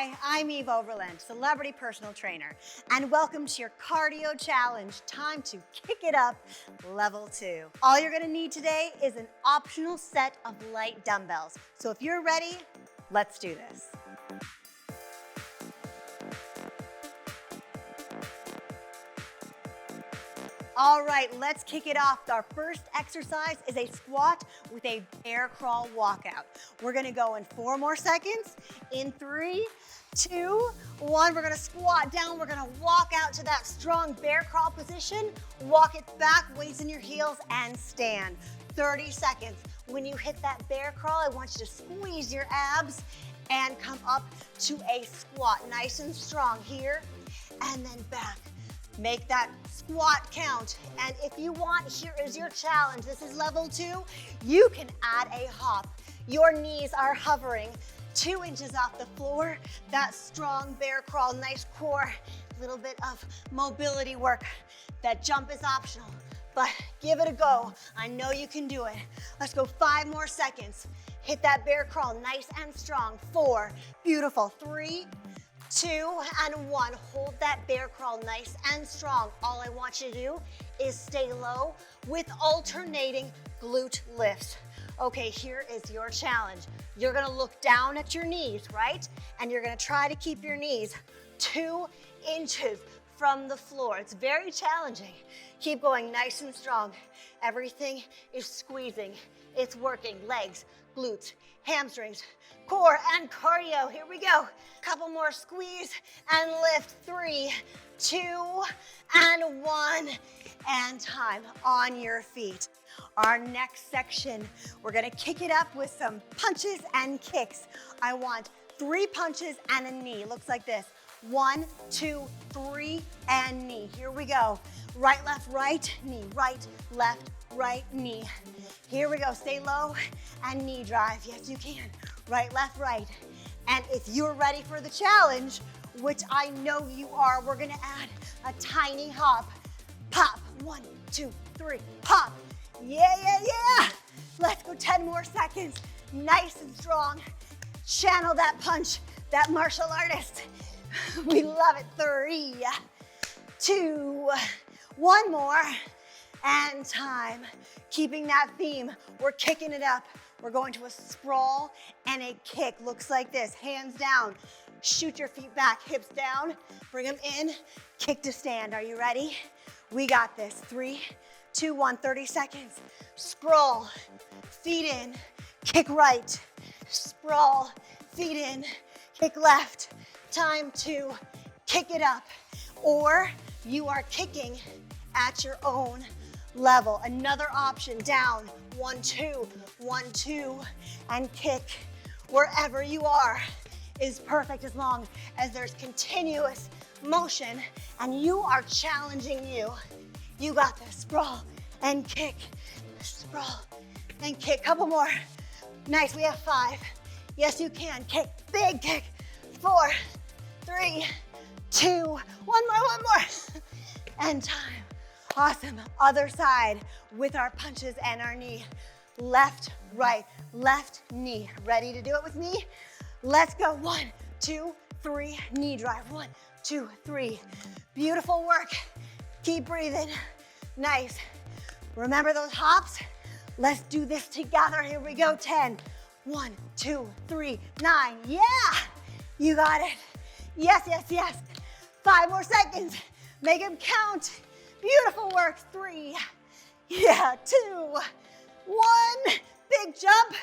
Hi, I'm Overland, celebrity personal trainer, and welcome to your cardio challenge. Time to kick it up, level 2. All you're gonna need today is an optional set of light dumbbells. So if you're ready, let's do this. All right, let's kick it off. Our first exercise is a squat with a bear crawl walkout. We're gonna go in 4 more seconds. In 3, 2, 1, we're gonna squat down. We're gonna walk out to that strong bear crawl position. Walk it back, weights in your heels, and stand. 30 seconds. When you hit that bear crawl, I want you to squeeze your abs and come up to a squat. Nice and strong here, and then back. Make that squat count. And if you want, here is your challenge. This is level 2. You can add a hop. Your knees are hovering 2 inches off the floor. That strong bear crawl, nice core, little bit of mobility work. That jump is optional, but give it a go. I know you can do it. Let's go 5 more seconds. Hit that bear crawl nice and strong. 4, beautiful. 3, 2, and 1. Hold that bear crawl nice and strong. All I want you to do is stay low with alternating glute lifts. Okay, here is your challenge. You're gonna look down at your knees, right? And you're gonna try to keep your knees 2 inches from the floor. It's very challenging. Keep going nice and strong. Everything is squeezing. It's working. Legs, glutes, hamstrings, core, and cardio. Here we go. Couple more squeeze and lift. 3, 2, and 1, and time. On your feet. Our next section, we're gonna kick it up with some punches and kicks. I want 3 punches and a knee. Looks like this. 1, 2, 3, and knee. Here we go. Right, left, right, knee. Right, left, right, knee. Here we go. Stay low and knee drive. Yes, you can. Right, left, right. And if you're ready for the challenge, which I know you are, we're gonna add a tiny hop. Pop. 1, 2, 3. Hop. Yeah, yeah, yeah. Let's go 10 more seconds. Nice and strong. Channel that punch, that martial artist. We love it. 3, 2, 1 more, and time. Keeping that theme, we're kicking it up. We're going to a sprawl and a kick. Looks like this, hands down. Shoot your feet back, hips down. Bring them in, kick to stand. Are you ready? We got this. 3, 2, 1, 30 seconds. Sprawl, feet in, kick right. Sprawl, feet in, kick left. Time to kick it up. Or you are kicking at your own level. Another option, down. 1, 2, 1, 2, and kick. Wherever you are is perfect as long as there's continuous motion and you are challenging you. You got this. Sprawl and kick. Sprawl and kick. Couple more. Nice, we have 5. Yes, you can. Kick, big kick. 4, 3, 2, 1 more. And time. Awesome. Other side with our punches and our knee. Left, right, left, knee. Ready to do it with me? Let's go. 1, 2, 3, knee drive. 1, 2, 3. Beautiful work. Keep breathing. Nice. Remember those hops? Let's do this together. Here we go. 10. 1, 2, 3, 9. Yeah! You got it. Yes, yes, yes. 5 more seconds. Make them count. Beautiful work. 3. Yeah, 2, 1. Big jump.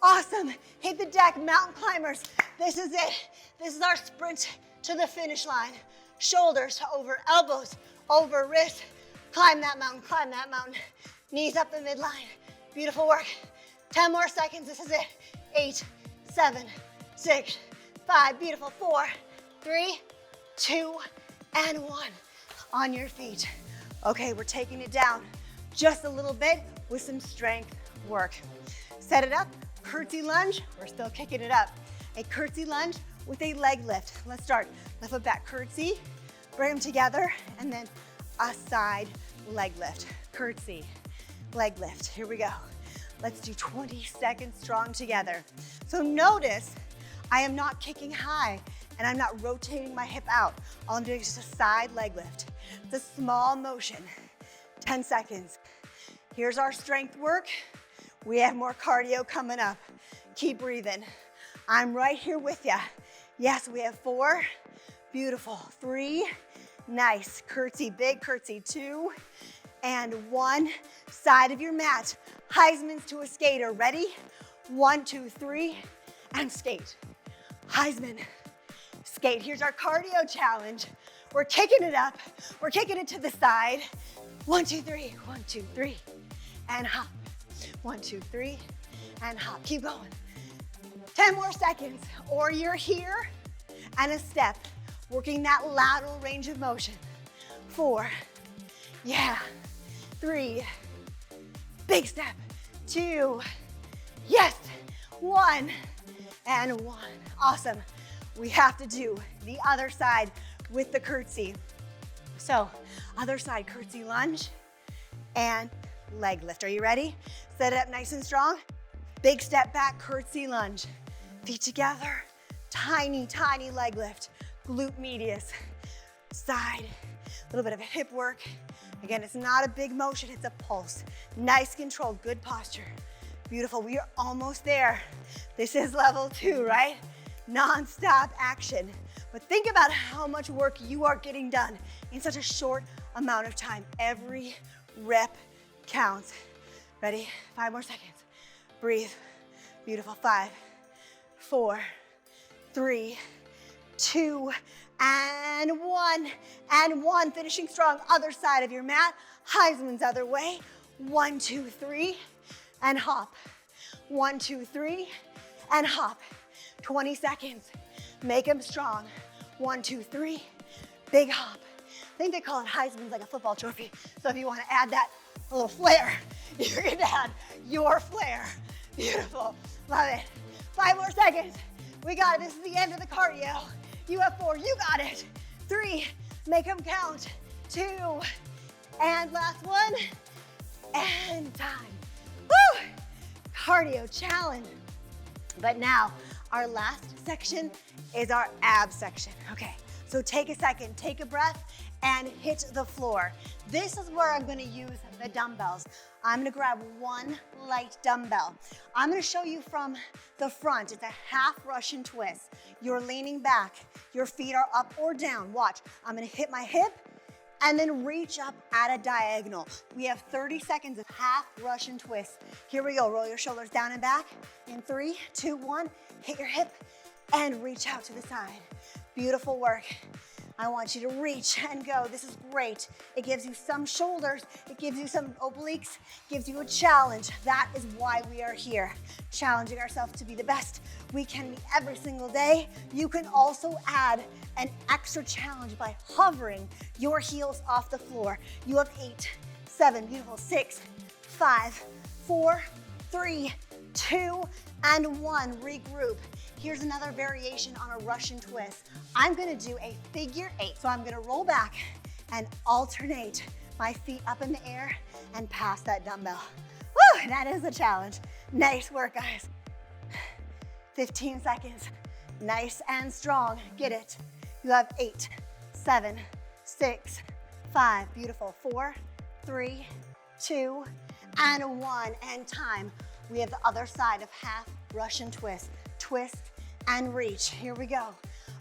Awesome. Hit the deck, mountain climbers. This is it. This is our sprint to the finish line. Shoulders over elbows, over wrists. Climb that mountain, climb that mountain. Knees up the midline. Beautiful work. 10 more seconds. This is it. 8, 7, 6, 5. Beautiful. 4, 3, 2, and 1. On your feet. Okay, we're taking it down just a little bit with some strength work. Set it up, curtsy lunge. We're still kicking it up. A curtsy lunge with a leg lift. Let's start. Left foot back, curtsy. Bring them together, and then a side leg lift. Curtsy, leg lift. Here we go. Let's do 20 seconds strong together. So notice I am not kicking high, and I'm not rotating my hip out. All I'm doing is just a side leg lift. It's a small motion, 10 seconds. Here's our strength work. We have more cardio coming up. Keep breathing. I'm right here with you. Yes, we have 4, beautiful, 3, nice, curtsy, big curtsy, 2, and 1, side of your mat. Heisman's to a skater, ready? 1, 2, 3, and skate. Heisman, skate. Here's our cardio challenge. We're kicking it up. We're kicking it to the side. 1, 2, 3, 1, 2, 3, and hop. 1, 2, 3, and hop. Keep going. 10 more seconds, or you're here and a step, working that lateral range of motion. 4, yeah, 3, big step, 2, yes, 1, and 1. Awesome. We have to do the other side with the curtsy. So, other side, curtsy lunge and leg lift. Are you ready? Set it up nice and strong. Big step back, curtsy lunge. Feet together, tiny, tiny leg lift. Glute medius, side. A little bit of a hip work. Again, it's not a big motion, it's a pulse. Nice control, good posture. Beautiful, we are almost there. This is level 2, right? Non-stop action. But think about how much work you are getting done in such a short amount of time. Every rep counts. Ready? 5 more seconds. Breathe. Beautiful. 5, 4, 3, 2, and 1. And 1. Finishing strong. Other side of your mat. Heisman's other way. 1, 2, 3, and hop. 1, 2, 3, and hop. 20 seconds. Make them strong. 1, 2, 3, big hop. I think they call it Heisman's, like a football trophy. So if you want to add that a little flair, you're going to add your flair. Beautiful. Love it. 5 more seconds. We got it. This is the end of the cardio. You have 4. You got it. 3. Make them count. 2. And last one. And time. Woo! Cardio challenge. But now, our last section is our ab section. Okay, so take a second, take a breath, and hit the floor. This is where I'm gonna use the dumbbells. I'm gonna grab 1 light dumbbell. I'm gonna show you from the front. It's a half Russian twist. You're leaning back. Your feet are up or down. Watch, I'm gonna hit my hip and then reach up at a diagonal. We have 30 seconds of half Russian twist. Here we go, roll your shoulders down and back. In 3, 2, 1, hit your hip and reach out to the side. Beautiful work. I want you to reach and go. This is great. It gives you some shoulders, it gives you some obliques, gives you a challenge. That is why we are here, challenging ourselves to be the best we can be every single day. You can also add an extra challenge by hovering your heels off the floor. You have 8, 7, beautiful, 6, 5, 4, 3, 2, and 1. Regroup. Here's another variation on a Russian twist. I'm gonna do a figure 8. So I'm gonna roll back and alternate my feet up in the air and pass that dumbbell. Woo, that is a challenge. Nice work, guys. 15 seconds. Nice and strong. Get it. You have 8, 7, 6, 5. Beautiful. 4, 3, 2, and 1. And time. We have the other side of half Russian twist. Twist and reach. Here we go.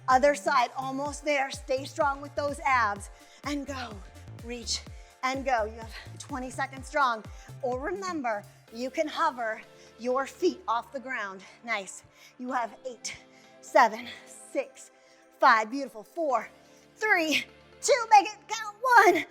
Other side, almost there. Stay strong with those abs and go. Reach and go. You have 20 seconds strong. Or remember, you can hover your feet off the ground. Nice. You have 8, 7, 6, 5. Beautiful. 4, 3, 2. Make it count. 1.